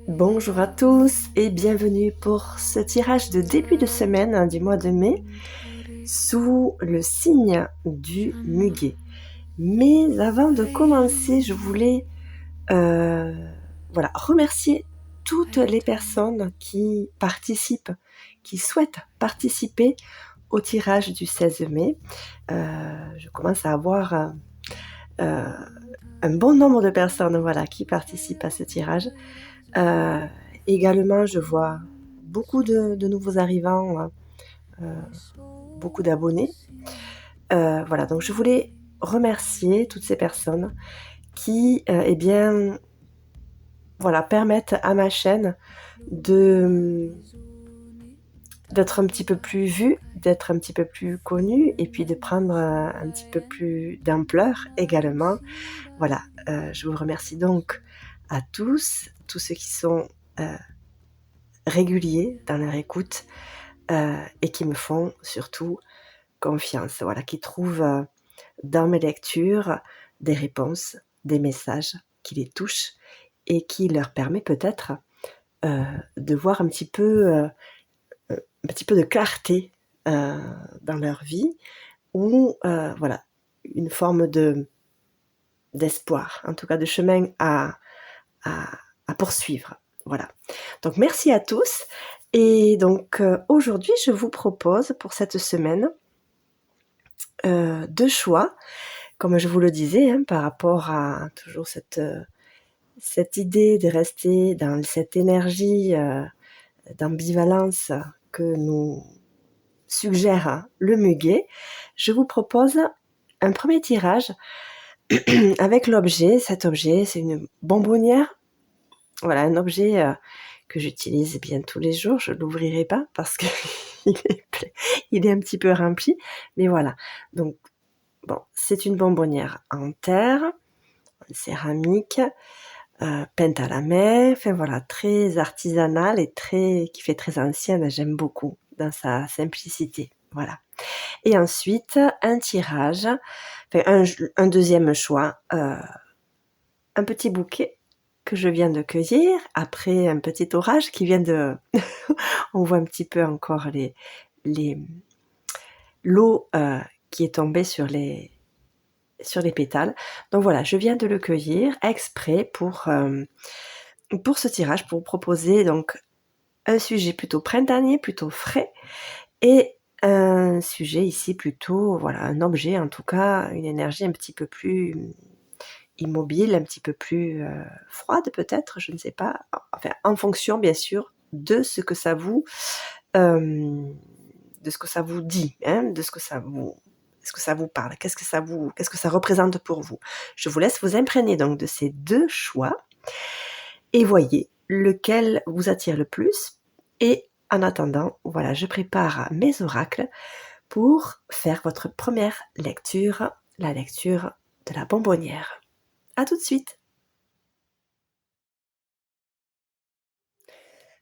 Bonjour à tous et bienvenue pour ce tirage de début de semaine du mois de mai sous le signe du Muguet. Mais avant de commencer, je voulais remercier toutes les personnes qui participent, qui souhaitent participer au tirage du 16 mai. Je commence à avoir un bon nombre de personnes qui participent à ce tirage. Également, je vois beaucoup de nouveaux arrivants, beaucoup d'abonnés. Donc je voulais remercier toutes ces personnes qui permettent à ma chaîne d'être un petit peu plus vue, d'être un petit peu plus connue et puis de prendre un petit peu plus d'ampleur également. Je vous remercie donc à tous ceux qui sont réguliers dans leur écoute et qui me font surtout confiance, qui trouvent dans mes lectures des réponses, des messages qui les touchent et qui leur permet peut-être de voir un petit peu de clarté dans leur vie ou une forme d'espoir, en tout cas de chemin à poursuivre. Voilà. Donc merci à tous. Et donc aujourd'hui, je vous propose pour cette semaine 2 choix, comme je vous le disais, par rapport à toujours cette idée de rester dans cette énergie d'ambivalence que nous suggère le Muguet. Je vous propose un premier tirage avec l'objet. Cet objet, c'est une bonbonnière. Voilà, un objet que j'utilise bien tous les jours. Je ne l'ouvrirai pas parce qu'il est un petit peu rempli. Mais voilà, donc bon, c'est une bonbonnière en terre, en céramique, peinte à la main, très artisanale et qui fait très ancienne. J'aime beaucoup dans sa simplicité. Voilà. Et ensuite, un tirage, un deuxième choix, un petit bouquet que je viens de cueillir après un petit orage qui vient de... On voit un petit peu encore l'eau qui est tombée sur les pétales. Donc voilà, je viens de le cueillir exprès pour ce tirage, pour vous proposer donc un sujet plutôt printanier, plutôt frais, et un sujet ici plutôt, un objet en tout cas, une énergie un petit peu plus immobile, un petit peu plus froide peut-être, je ne sais pas, enfin en fonction bien sûr de ce que ça vous dit, de ce que ça vous parle, qu'est-ce que ça représente pour vous. Je vous laisse vous imprégner donc de ces 2 choix et voyez lequel vous attire le plus. Et en attendant, je prépare mes oracles pour faire votre première lecture, la lecture de la bonbonnière. À tout de suite.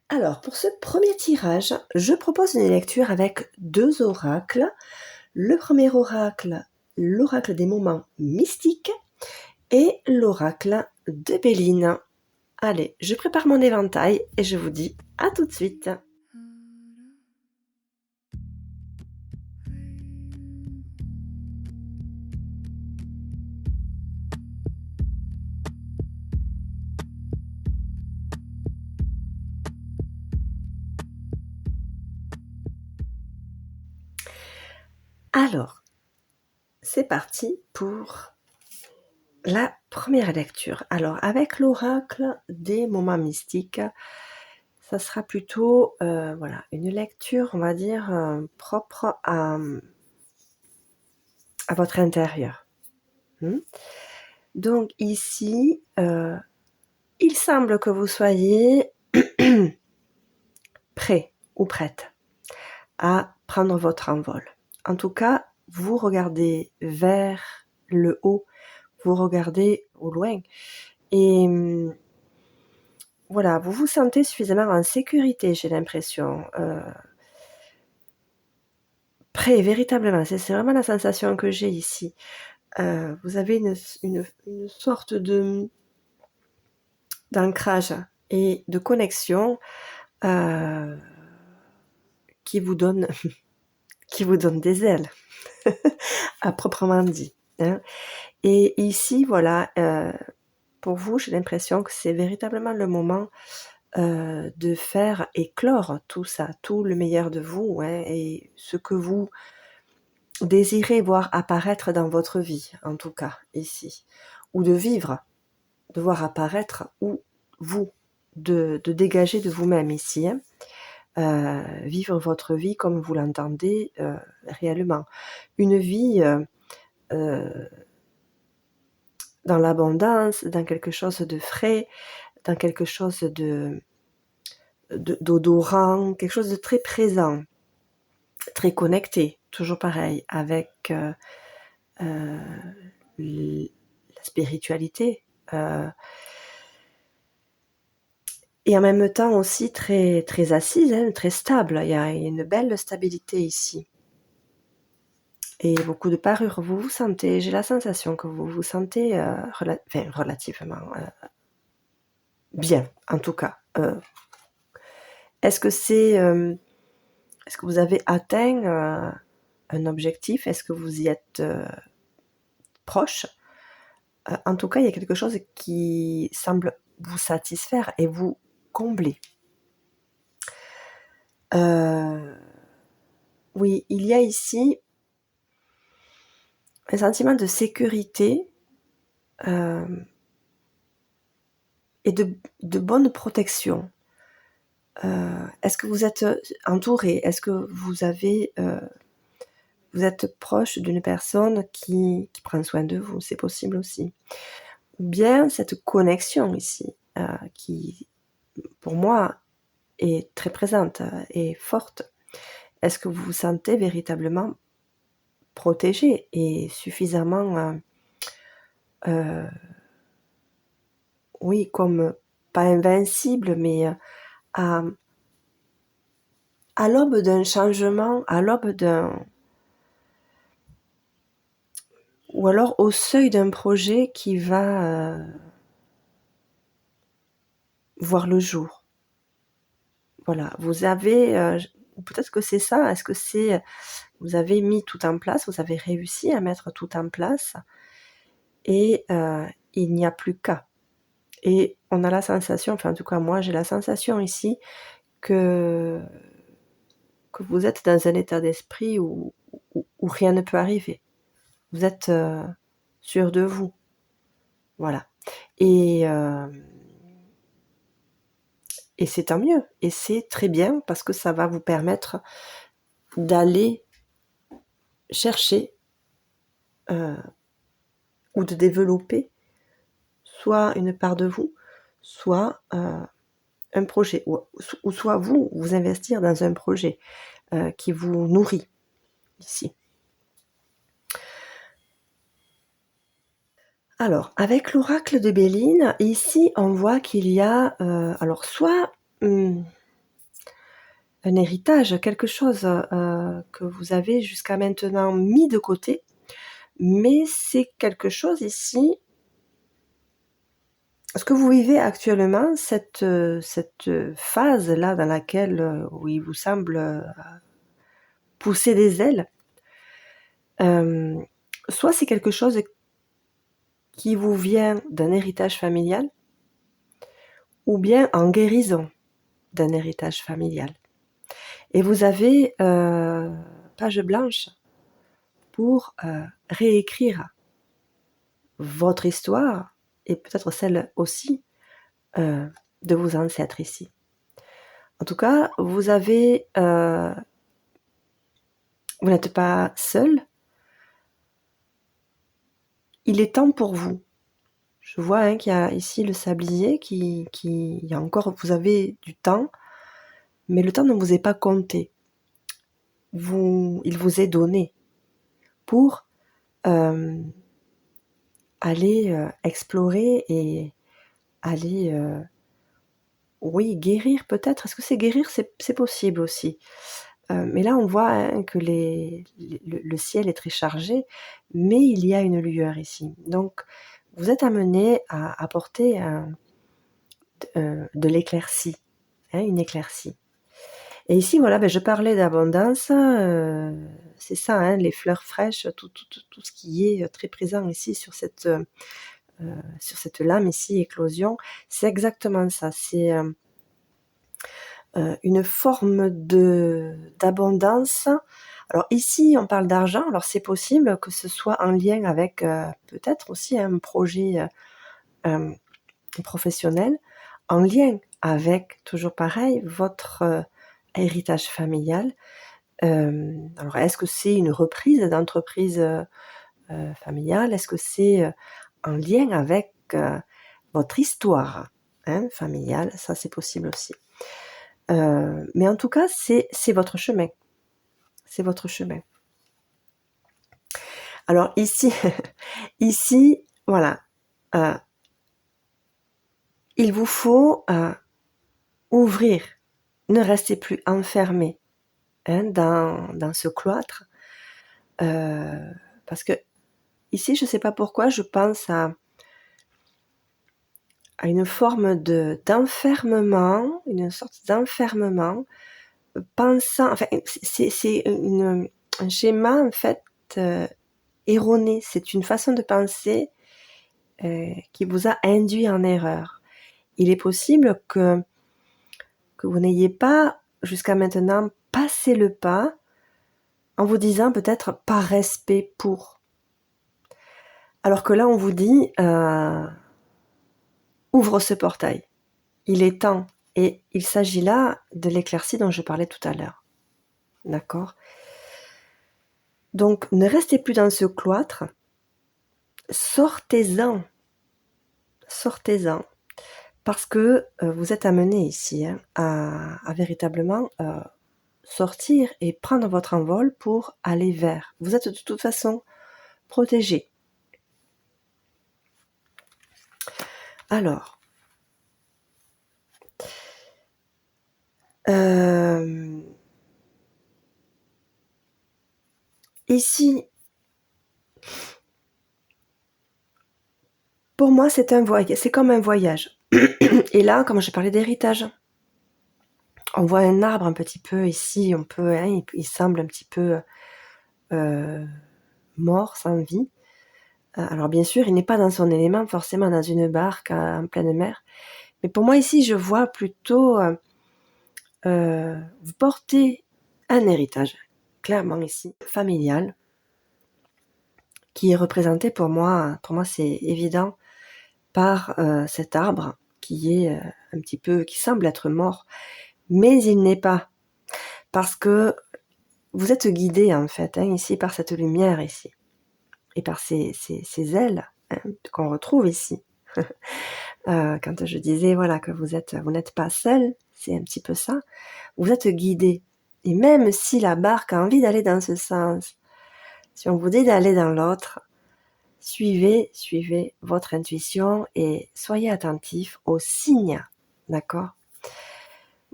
Alors, pour ce premier tirage, je propose une lecture avec 2 oracles. Le premier oracle, l'oracle des moments mystiques, et l'oracle de Béline. Allez, je prépare mon éventail et je vous dis à tout de suite. Alors, c'est parti pour la première lecture. Alors, avec l'oracle des moments mystiques, ça sera plutôt une lecture, on va dire, propre à votre intérieur. Donc ici, il semble que vous soyez prêt ou prête à prendre votre envol. En tout cas, vous regardez vers le haut, vous regardez au loin et vous vous sentez suffisamment en sécurité, j'ai l'impression, prêt véritablement, c'est vraiment la sensation que j'ai ici. Vous avez une sorte de d'ancrage et de connexion qui vous donne des ailes, à proprement dit, hein. Et ici, voilà, pour vous, j'ai l'impression que c'est véritablement le moment de faire éclore tout ça, tout le meilleur de vous, hein, et ce que vous désirez voir apparaître dans votre vie, en tout cas, ici. Ou de vivre, de voir apparaître, ou vous, de dégager de vous-même ici, hein. Vivre votre vie comme vous l'entendez réellement. Une vie dans l'abondance, dans quelque chose de frais, dans quelque chose d'odorant, quelque chose de très présent, très connecté, toujours pareil, avec la spiritualité, et en même temps aussi très, très assise, hein, très stable. Il y a une belle stabilité ici. Et beaucoup de parure. Vous vous sentez, j'ai la sensation que vous vous sentez relativement bien, en tout cas. Est-ce que vous avez atteint un objectif? Est-ce que vous y êtes proche? En tout cas, il y a quelque chose qui semble vous satisfaire et vous combler. Oui, il y a ici un sentiment de sécurité et de bonne protection. Est-ce que vous êtes entouré? Est-ce que vous êtes proche d'une personne qui prend soin de vous? C'est possible aussi. Ou bien cette connexion ici, qui, pour moi, est très présente et forte. Est-ce que vous vous sentez véritablement protégé et suffisamment, oui, comme pas invincible, mais à l'aube d'un changement, à l'aube ou alors au seuil d'un projet qui va voir le jour. Voilà, vous avez, peut-être que c'est ça, est-ce que c'est, vous avez mis tout en place, vous avez réussi à mettre tout en place et il n'y a plus qu'à. Et on a la sensation, enfin en tout cas moi j'ai la sensation ici que vous êtes dans un état d'esprit où rien ne peut arriver. Vous êtes sûr de vous. Voilà. Et c'est tant mieux. Et c'est très bien parce que ça va vous permettre d'aller chercher ou de développer soit une part de vous, soit un projet, ou soit vous investir dans un projet qui vous nourrit ici. Alors, avec l'oracle de Béline, ici, on voit qu'il y a, alors soit un héritage, quelque chose que vous avez jusqu'à maintenant mis de côté, mais c'est quelque chose ici, ce que vous vivez actuellement, cette phase-là dans laquelle, où il vous semble pousser des ailes, soit c'est quelque chose qui vous vient d'un héritage familial, ou bien en guérison d'un héritage familial. Et vous avez page blanche pour réécrire votre histoire et peut-être celle aussi de vos ancêtres ici. En tout cas, vous n'êtes pas seul. Il est temps pour vous. Je vois qu'il y a ici le sablier il y a encore, vous avez du temps, mais le temps ne vous est pas compté. Il vous est donné pour aller explorer et aller, oui, guérir peut-être. Est-ce que c'est guérir? C'est possible aussi. Mais là, on voit que le ciel est très chargé, mais il y a une lueur ici. Donc, vous êtes amené à apporter de l'éclaircie, hein, une éclaircie. Et ici, voilà, je parlais d'abondance, c'est ça, hein, les fleurs fraîches, tout ce qui est très présent ici sur cette lame ici, éclosion, c'est exactement ça. C'est une forme d'abondance. Alors ici, on parle d'argent, alors c'est possible que ce soit en lien avec peut-être aussi un projet professionnel, en lien avec, toujours pareil, votre héritage familial. Alors est-ce que c'est une reprise d'entreprise familiale? Est-ce que c'est en lien avec votre histoire familiale? Ça, c'est possible aussi. Mais en tout cas, c'est votre chemin. C'est votre chemin. Alors ici, ici, voilà, il vous faut ouvrir, ne restez plus enfermé dans ce cloître, parce que ici, je ne sais pas pourquoi, je pense à une forme d'enfermement, une sorte d'enfermement, pensant, enfin, c'est un schéma en fait erroné. C'est une façon de penser qui vous a induit en erreur. Il est possible que vous n'ayez pas jusqu'à maintenant passé le pas en vous disant peut-être par respect pour. Alors que là, on vous dit ouvre ce portail. Il est temps. Et il s'agit là de l'éclaircie dont je parlais tout à l'heure. D'accord ? Donc, ne restez plus dans ce cloître. Sortez-en. Sortez-en. Parce que vous êtes amené ici à véritablement sortir et prendre votre envol pour aller vers. Vous êtes de toute façon protégé. Alors, ici, pour moi, c'est un voyage. C'est comme un voyage. Et là, comme je parlais d'héritage, on voit un arbre un petit peu ici. On peut, il semble un petit peu mort, sans vie. Alors bien sûr, il n'est pas dans son élément, forcément dans une barque en pleine mer. Mais pour moi ici, je vois plutôt vous portez un héritage, clairement ici, familial, qui est représenté pour moi c'est évident, par cet arbre qui est un petit peu, qui semble être mort, mais il n'est pas, parce que vous êtes guidé en fait, ici par cette lumière ici, et par ces ailes qu'on retrouve ici. Quand je disais voilà que vous n'êtes pas seul, c'est un petit peu ça. Vous êtes guidé, et même si la barque a envie d'aller dans ce sens, si on vous dit d'aller dans l'autre, suivez votre intuition et soyez attentif aux signes, d'accord ?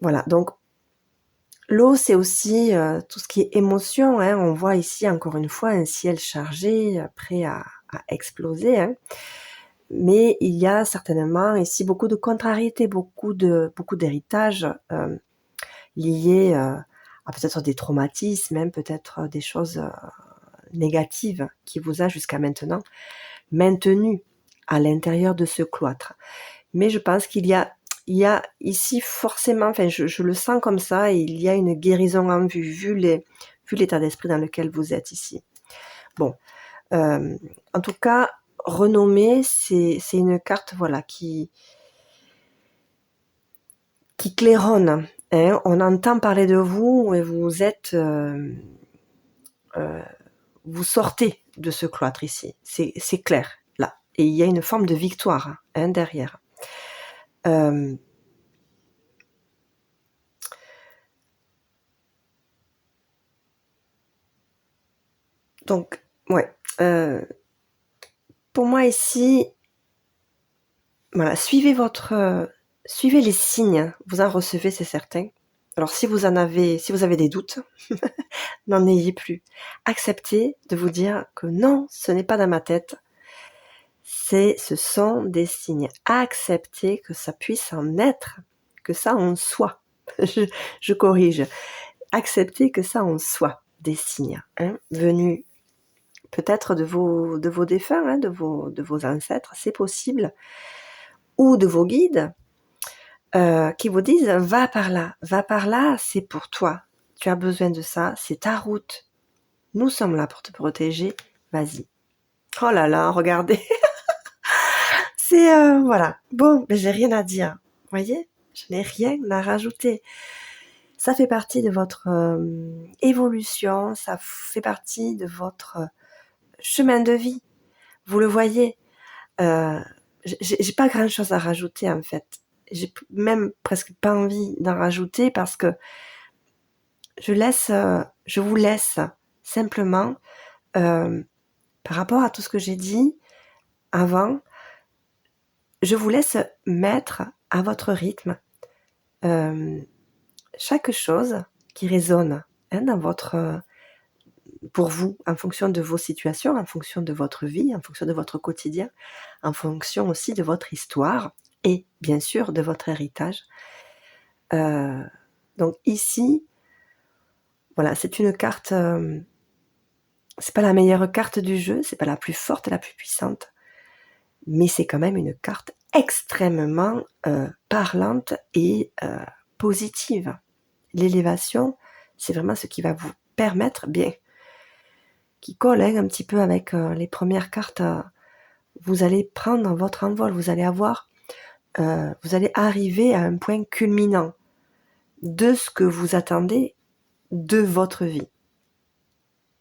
Voilà, donc l'eau, c'est aussi tout ce qui est émotion. On voit ici encore une fois un ciel chargé, prêt à exploser. Mais il y a certainement ici beaucoup de contrariétés, beaucoup d'héritages liés à peut-être des traumatismes, peut-être des choses négatives qui vous a jusqu'à maintenant maintenu à l'intérieur de ce cloître. Mais je pense qu'il y a ici forcément, enfin je le sens comme ça, et il y a une guérison en vue, vu l'état d'esprit dans lequel vous êtes ici. Bon, en tout cas, renommée, c'est une carte voilà qui claironne. On entend parler de vous et vous êtes, vous sortez de ce cloître ici. C'est clair là, et il y a une forme de victoire derrière. Donc, ouais. Pour moi ici, voilà, suivez les signes, vous en recevez, c'est certain. Alors si vous avez des doutes, n'en ayez plus. Acceptez de vous dire que non, ce n'est pas dans ma tête. ce sont des signes. Accepter que ça puisse en être, que ça en soit. Je corrige. Accepter que ça en soit des signes, venus peut-être de vos défunts, de vos ancêtres, c'est possible, ou de vos guides, qui vous disent va par là, c'est pour toi, tu as besoin de ça, c'est ta route, nous sommes là pour te protéger, vas-y. Oh là là, regardez, c'est voilà, bon, mais j'ai rien à dire, vous voyez, je n'ai rien à rajouter. Ça fait partie de votre évolution, ça fait partie de votre chemin de vie. Vous le voyez, j'ai pas grand chose à rajouter en fait. J'ai même presque pas envie d'en rajouter parce que je vous laisse simplement, par rapport à tout ce que j'ai dit avant, je vous laisse mettre à votre rythme chaque chose qui résonne dans votre pour vous, en fonction de vos situations, en fonction de votre vie, en fonction de votre quotidien, en fonction aussi de votre histoire et bien sûr de votre héritage. Donc ici, voilà, c'est une carte, c'est pas la meilleure carte du jeu, c'est pas la plus forte, la plus puissante, mais c'est quand même une carte extrêmement parlante et positive. L'élévation, c'est vraiment ce qui va vous permettre, bien, qui colle un petit peu avec les premières cartes, vous allez prendre votre envol, vous allez arriver à un point culminant de ce que vous attendez de votre vie.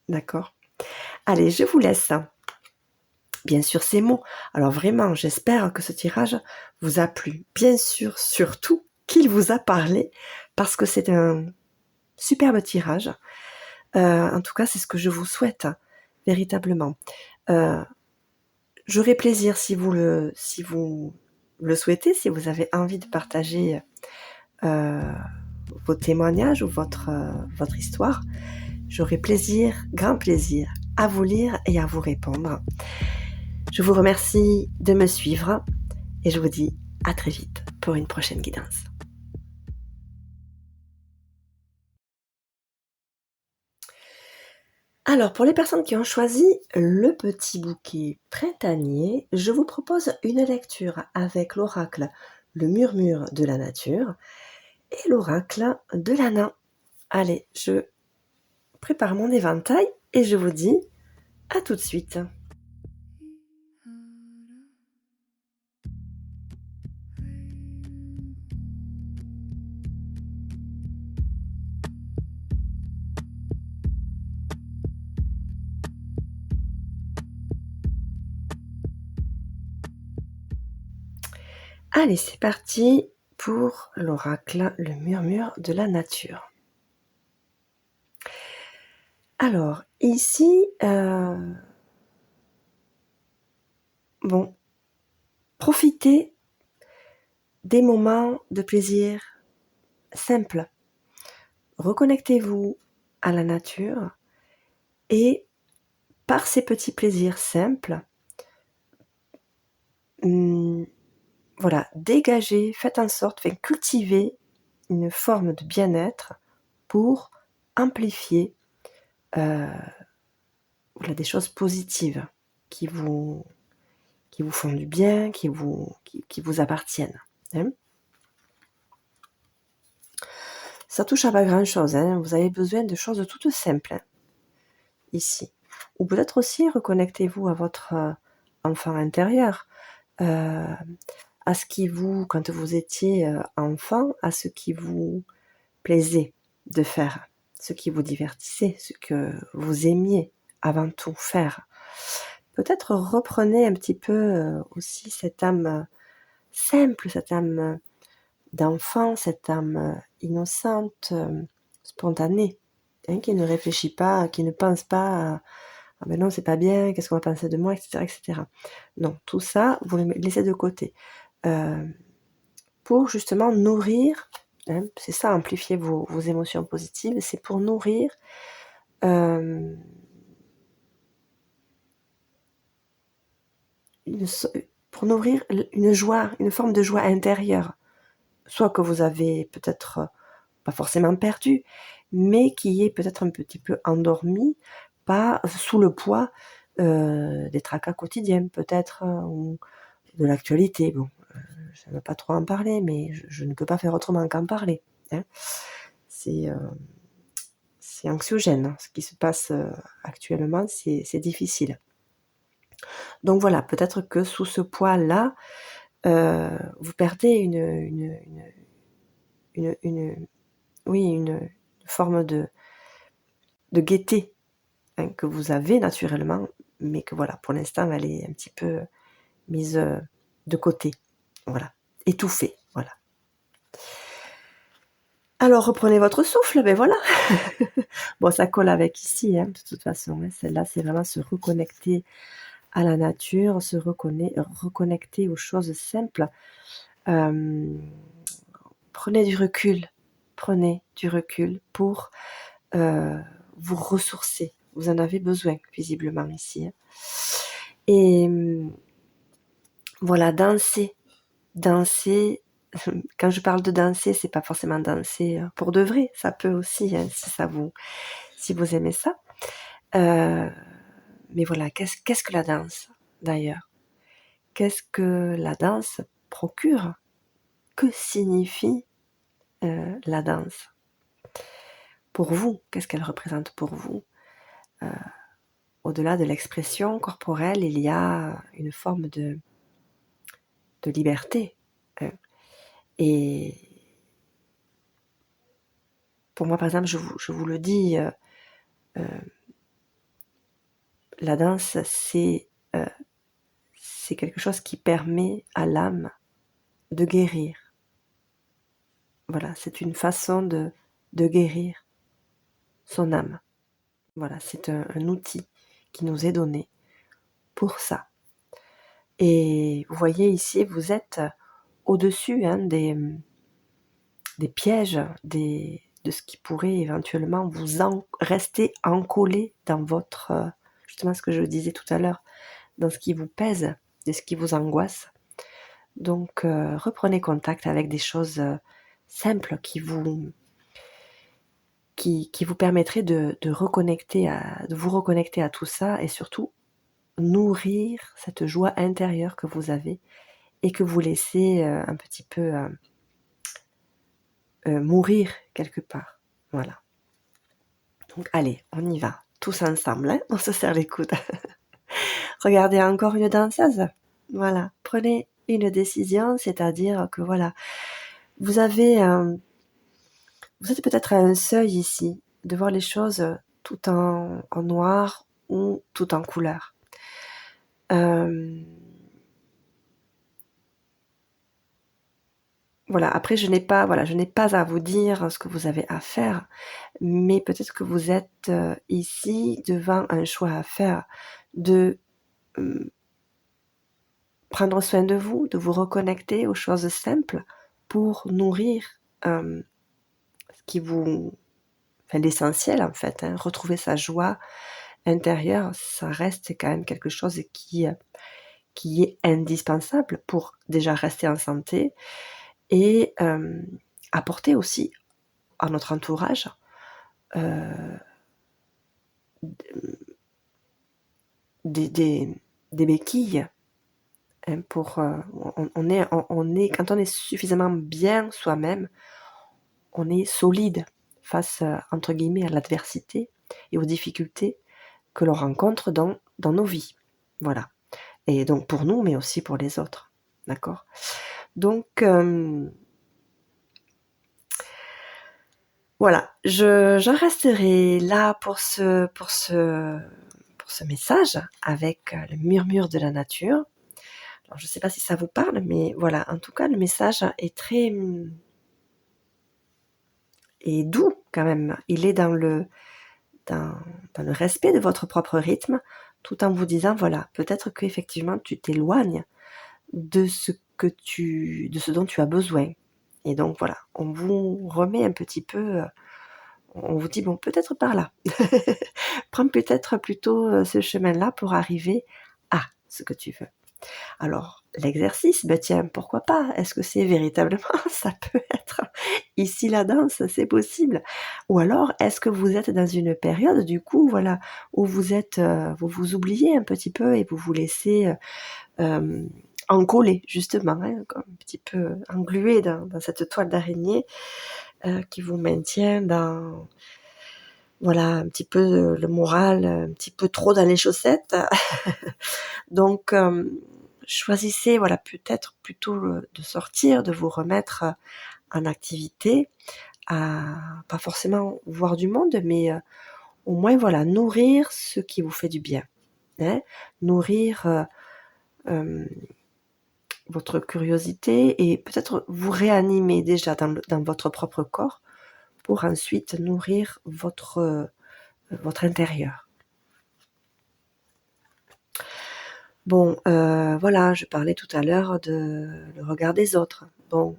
D'accord ? Allez, je vous laisse. Bien sûr, ces mots. Alors vraiment, j'espère que ce tirage vous a plu. Bien sûr, surtout qu'il vous a parlé, parce que c'est un superbe tirage. En tout cas, c'est ce que je vous souhaite, véritablement. J'aurai plaisir si vous le souhaitez, si vous avez envie de partager vos témoignages ou votre histoire. J'aurai grand plaisir à vous lire et à vous répondre. Je vous remercie de me suivre et je vous dis à très vite pour une prochaine guidance. Alors, pour les personnes qui ont choisi le petit bouquet printanier, je vous propose une lecture avec l'oracle Le Murmure de la Nature et l'oracle de l'Anin. Allez, je prépare mon éventail et je vous dis à tout de suite. Allez, c'est parti pour l'oracle Le Murmure de la Nature. Alors, ici, profitez des moments de plaisir simples. Reconnectez-vous à la nature et par ces petits plaisirs simples, dégagez, faites en sorte, cultivez une forme de bien-être pour amplifier des choses positives qui vous font du bien, qui vous appartiennent. Ça touche à pas grand-chose, vous avez besoin de choses toutes simples ici. Ou peut-être aussi reconnectez-vous à votre enfant intérieur, à ce qui quand vous étiez enfant, à ce qui vous plaisait de faire, ce qui vous divertissait, ce que vous aimiez avant tout faire. Peut-être reprenez un petit peu aussi cette âme simple, cette âme d'enfant, cette âme innocente, spontanée, qui ne réfléchit pas, qui ne pense pas à « Ah ben non, c'est pas bien, qu'est-ce qu'on va penser de moi ?» etc. etc. Non, tout ça, vous le laissez de côté. Pour justement nourrir, c'est ça, amplifier vos émotions positives, c'est pour nourrir pour nourrir une joie, une forme de joie intérieure, soit que vous avez peut-être pas forcément perdu, mais qui est peut-être un petit peu endormi, pas sous le poids des tracas quotidiens peut-être, ou de l'actualité. Bon, je n'aime pas trop en parler, mais je ne peux pas faire autrement qu'en parler. Hein. C'est anxiogène, ce qui se passe actuellement, c'est difficile. Donc voilà, peut-être que sous ce poids-là, vous perdez une forme de gaieté, hein, que vous avez naturellement, mais que voilà, pour l'instant, elle est un petit peu mise de côté. Voilà, étouffée, voilà. Alors reprenez votre souffle, ben voilà. Bon, ça colle avec ici, hein, de toute façon. Hein. Celle-là, c'est vraiment se reconnecter à la nature, se reconnecter aux choses simples. Prenez du recul pour vous ressourcer. Vous en avez besoin, visiblement, ici. Hein. Et voilà, danser. Quand je parle de danser, c'est pas forcément danser pour de vrai. Ça peut aussi, hein, si vous aimez ça. Mais voilà, qu'est-ce que la danse, d'ailleurs? Qu'est-ce que la danse procure? Que signifie la danse? Pour vous, qu'est-ce qu'elle représente pour vous? Au-delà de l'expression corporelle, il y a une forme de liberté. Hein. Et pour moi, par exemple, je vous le dis, la danse, c'est quelque chose qui permet à l'âme de guérir. Voilà, c'est une façon de guérir son âme. Voilà, c'est un outil qui nous est donné pour ça. Et vous voyez ici, vous êtes au-dessus des pièges, de ce qui pourrait éventuellement vous rester encollé dans votre, justement ce que je disais tout à l'heure, dans ce qui vous pèse, de ce qui vous angoisse. Donc reprenez contact avec des choses simples qui vous permettraient de vous reconnecter à tout ça et surtout nourrir cette joie intérieure que vous avez et que vous laissez un petit peu mourir quelque part. Voilà. Donc allez, on y va, tous ensemble, hein, on se serre les coudes. Regardez encore une danseuse. Voilà, prenez une décision, c'est-à-dire que voilà, vous êtes peut-être à un seuil ici, de voir les choses tout en noir ou tout en couleur. Voilà, après je n'ai pas à vous dire ce que vous avez à faire, mais peut-être que vous êtes ici devant un choix à faire de prendre soin de vous reconnecter aux choses simples pour nourrir ce qui vous... Enfin, l'essentiel en fait, hein, retrouver sa joie intérieure, ça reste quand même quelque chose qui est indispensable pour déjà rester en santé et apporter aussi à notre entourage des béquilles. Hein, pour, on est, quand on est suffisamment bien soi-même, on est solide face, entre guillemets, à l'adversité et aux difficultés que l'on rencontre dans nos vies. Voilà. Et donc pour nous, mais aussi pour les autres. D'accord ? Donc, voilà, j'en resterai là pour ce message avec le murmure de la nature. Alors, je ne sais pas si ça vous parle, mais voilà, en tout cas, le message est très est doux quand même. Il est dans le respect de votre propre rythme, tout en vous disant, voilà, peut-être qu'effectivement, tu t'éloignes de ce dont tu as besoin. Et donc, voilà, on vous remet un petit peu... on vous dit, bon, peut-être par là. Prends peut-être plutôt ce chemin-là pour arriver à ce que tu veux. Alors, l'exercice, ben tiens, pourquoi pas? Est-ce que c'est véritablement ça peut être ici la danse, c'est possible? Ou alors, est-ce que vous êtes dans une période, du coup, voilà, où vous êtes, vous vous oubliez un petit peu et vous vous laissez, encoller justement, hein, comme un petit peu englué dans cette toile d'araignée, qui vous maintient dans voilà, un petit peu le moral, un petit peu trop dans les chaussettes. Donc, choisissez, voilà, peut-être plutôt de sortir, de vous remettre en activité, à pas forcément voir du monde, mais au moins, voilà, nourrir ce qui vous fait du bien, hein. Nourrir votre curiosité et peut-être vous réanimer déjà dans votre propre corps pour ensuite nourrir votre intérieur. Bon, voilà, je parlais tout à l'heure de le regard des autres. Bon,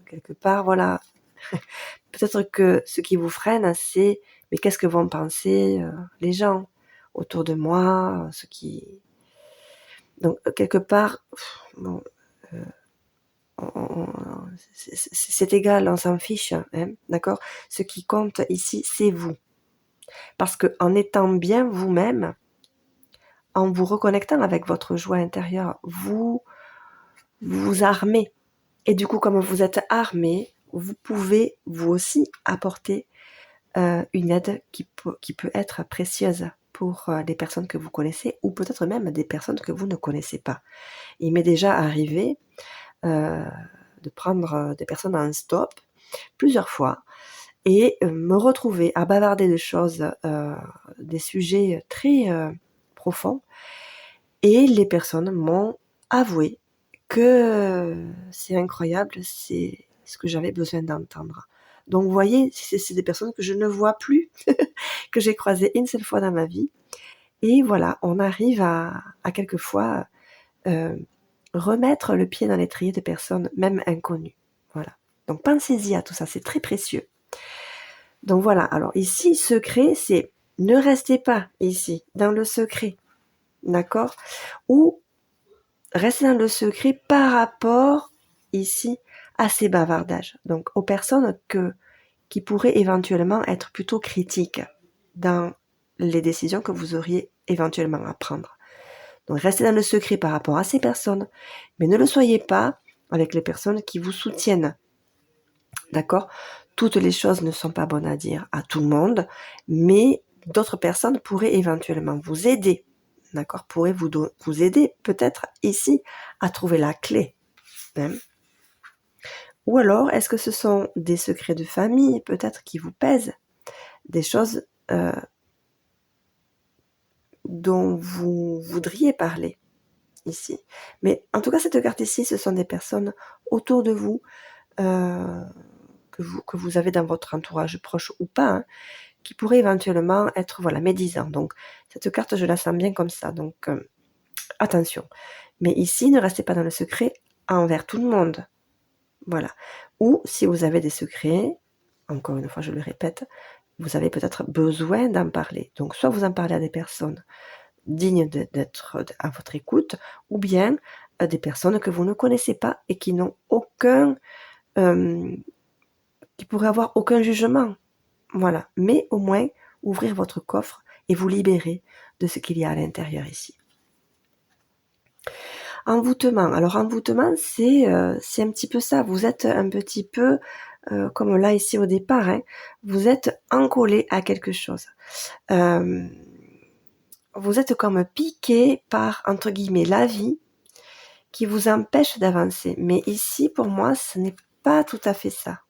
quelque part, voilà, peut-être que ce qui vous freine, c'est: «Mais qu'est-ce que vont penser, les gens autour de moi?» Ce qui donc quelque part, bon, on c'est égal, on s'en fiche, hein, d'accord? Ce qui compte ici, c'est vous. Parce qu'en étant bien vous-même, en vous reconnectant avec votre joie intérieure, vous vous armez. Et du coup, comme vous êtes armé, vous pouvez vous aussi apporter une aide qui peut être précieuse pour les personnes que vous connaissez ou peut-être même des personnes que vous ne connaissez pas. Il m'est déjà arrivé euh, de prendre des personnes en stop plusieurs fois et me retrouver à bavarder de choses, des sujets très profonds, et les personnes m'ont avoué que c'est incroyable, c'est ce que j'avais besoin d'entendre. Donc vous voyez, c'est des personnes que je ne vois plus, que j'ai croisées une seule fois dans ma vie, et voilà, on arrive à quelquefois remettre le pied dans l'étrier de personnes même inconnues. Voilà. Donc pensez-y à tout ça, c'est très précieux. Donc voilà, alors ici, secret, c'est ne restez pas ici, dans le secret, d'accord? Ou restez dans le secret par rapport ici à ces bavardages. Donc aux personnes qui pourraient éventuellement être plutôt critiques dans les décisions que vous auriez éventuellement à prendre. Donc restez dans le secret par rapport à ces personnes, mais ne le soyez pas avec les personnes qui vous soutiennent. D'accord? Toutes les choses ne sont pas bonnes à dire à tout le monde, mais d'autres personnes pourraient éventuellement vous aider. D'accord? Pourraient vous aider peut-être ici à trouver la clé. Hein? Ou alors, est-ce que ce sont des secrets de famille peut-être qui vous pèsent? Des choses dont vous voudriez parler ici. Mais en tout cas, cette carte ici, ce sont des personnes autour de vous, euh, que vous avez dans votre entourage proche ou pas, hein, qui pourraient éventuellement être voilà, médisants. Donc, cette carte, je la sens bien comme ça. Donc, attention. Mais ici, ne restez pas dans le secret envers tout le monde. Voilà. Ou si vous avez des secrets, encore une fois, je le répète, vous avez peut-être besoin d'en parler. Donc, soit vous en parlez à des personnes dignes d'être à votre écoute, ou bien à des personnes que vous ne connaissez pas et qui n'ont qui pourraient avoir aucun jugement. Voilà. Mais au moins, ouvrir votre coffre et vous libérer de ce qu'il y a à l'intérieur ici. Envoûtement. Alors, envoûtement, c'est un petit peu ça. Vous êtes un petit peu, comme là ici au départ, hein, vous êtes encollé à quelque chose. Vous êtes comme piqué par, entre guillemets, la vie qui vous empêche d'avancer. Mais ici, pour moi, ce n'est pas tout à fait ça.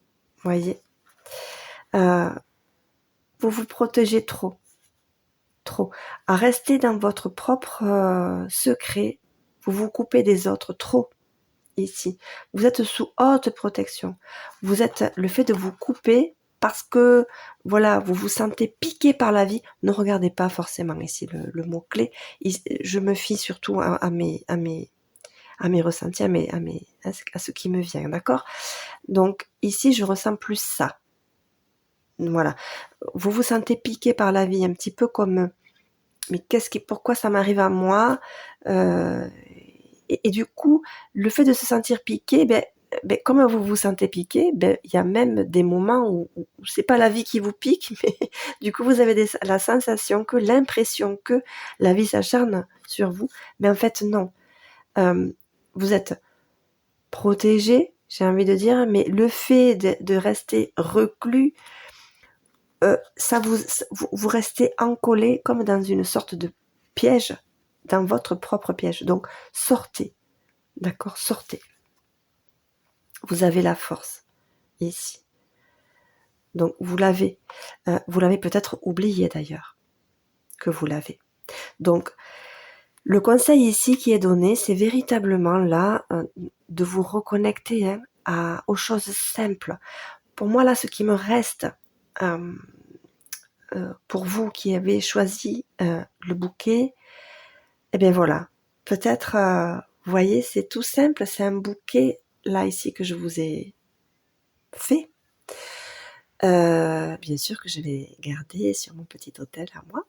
Voyez, euh, vous vous protégez trop, à rester dans votre propre secret. Vous vous coupez des autres trop ici. Vous êtes sous haute protection. Vous êtes le fait de vous couper parce que voilà, vous vous sentez piqué par la vie. Ne regardez pas forcément ici le mot clé. Je me fie surtout à mes ressentis, à ce qui me vient, d'accord? Donc ici, je ressens plus ça. Voilà. Vous vous sentez piqué par la vie, un petit peu comme, mais pourquoi ça m'arrive à moi? et du coup, le fait de se sentir piqué, comme vous vous sentez piqué, il y a même des moments où c'est pas la vie qui vous pique, mais du coup vous avez la sensation que, l'impression que la vie s'acharne sur vous, mais en fait non. Vous êtes protégé, j'ai envie de dire, mais le fait de rester reclus, ça vous restez encollé comme dans une sorte de piège, dans votre propre piège. Donc sortez, d'accord, sortez. Vous avez la force ici. Donc vous l'avez peut-être oublié d'ailleurs que vous l'avez. Donc le conseil ici qui est donné, c'est véritablement là de vous reconnecter aux choses simples. Pour moi là, ce qui me reste pour vous qui avez choisi le bouquet, eh bien voilà, peut-être, vous voyez, c'est tout simple, c'est un bouquet là ici que je vous ai fait. Bien sûr que je vais garder sur mon petit hôtel à moi.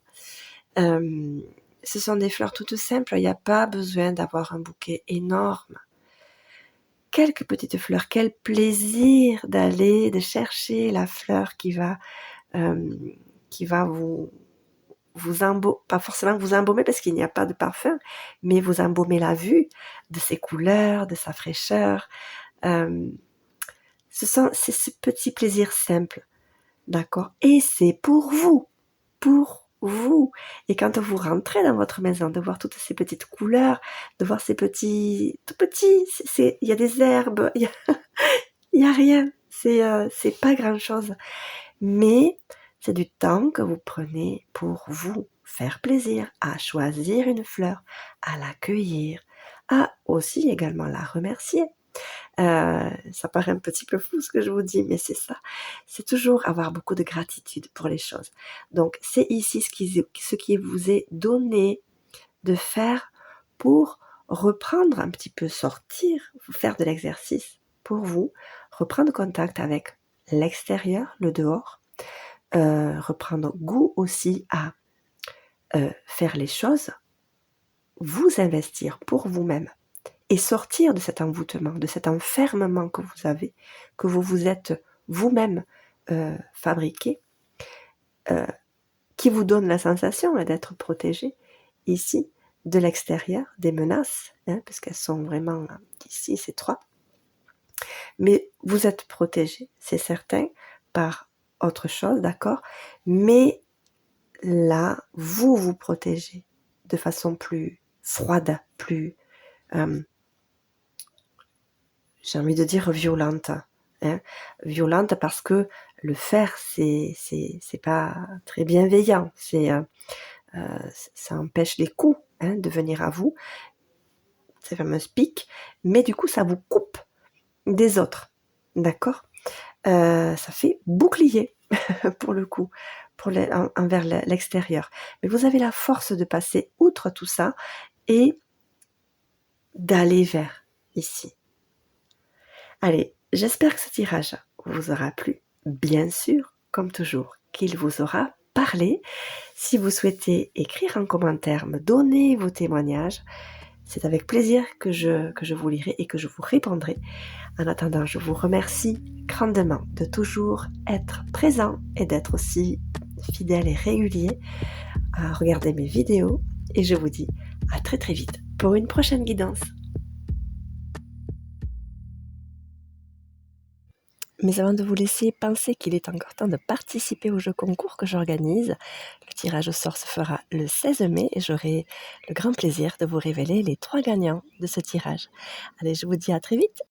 Ce sont des fleurs toutes simples, il n'y a pas besoin d'avoir un bouquet énorme. Quelques petites fleurs, quel plaisir de chercher la fleur qui va pas forcément vous embaumer parce qu'il n'y a pas de parfum, mais vous embaumer la vue de ses couleurs, de sa fraîcheur. C'est ce petit plaisir simple, d'accord? Et c'est pour vous, pour vous. Et quand vous rentrez dans votre maison, de voir toutes ces petites couleurs, de voir ces petits, tout petits, il y a des herbes, il y a rien, c'est pas grand chose. Mais c'est du temps que vous prenez pour vous faire plaisir, à choisir une fleur, à l'accueillir, à aussi également la remercier. Ça paraît un petit peu fou ce que je vous dis, mais c'est ça. C'est toujours avoir beaucoup de gratitude pour les choses. Donc c'est ici ce qui vous est donné de faire pour reprendre un petit peu, sortir, faire de l'exercice pour vous, reprendre contact avec l'extérieur, le dehors, reprendre goût aussi à faire les choses, vous investir pour vous-même et sortir de cet envoûtement, de cet enfermement que vous avez, que vous vous êtes vous-même fabriqué, qui vous donne la sensation d'être protégé ici de l'extérieur, des menaces, parce qu'elles sont vraiment ici, ces trois. Mais vous êtes protégé, c'est certain, par autre chose, d'accord? Mais là, vous vous protégez de façon plus froide, plus, j'ai envie de dire violente. Violente parce que le faire, c'est pas très bienveillant. Ça empêche les coups de venir à vous, ces fameuses piques, mais du coup, ça vous coupe des autres. D'accord? Ça fait bouclier pour le coup, envers l'extérieur. Mais vous avez la force de passer outre tout ça et d'aller vers ici. Allez, j'espère que ce tirage vous aura plu. Bien sûr, comme toujours, qu'il vous aura parlé. Si vous souhaitez écrire un commentaire, me donner vos témoignages, c'est avec plaisir que je vous lirai et que je vous répondrai. En attendant, je vous remercie grandement de toujours être présent et d'être aussi fidèle et régulier à regarder mes vidéos. Et je vous dis à très très vite pour une prochaine guidance. Mais avant de vous laisser, pensez qu'il est encore temps de participer au jeu concours que j'organise. Le tirage au sort se fera le 16 mai et j'aurai le grand plaisir de vous révéler les 3 gagnants de ce tirage. Allez, je vous dis à très vite.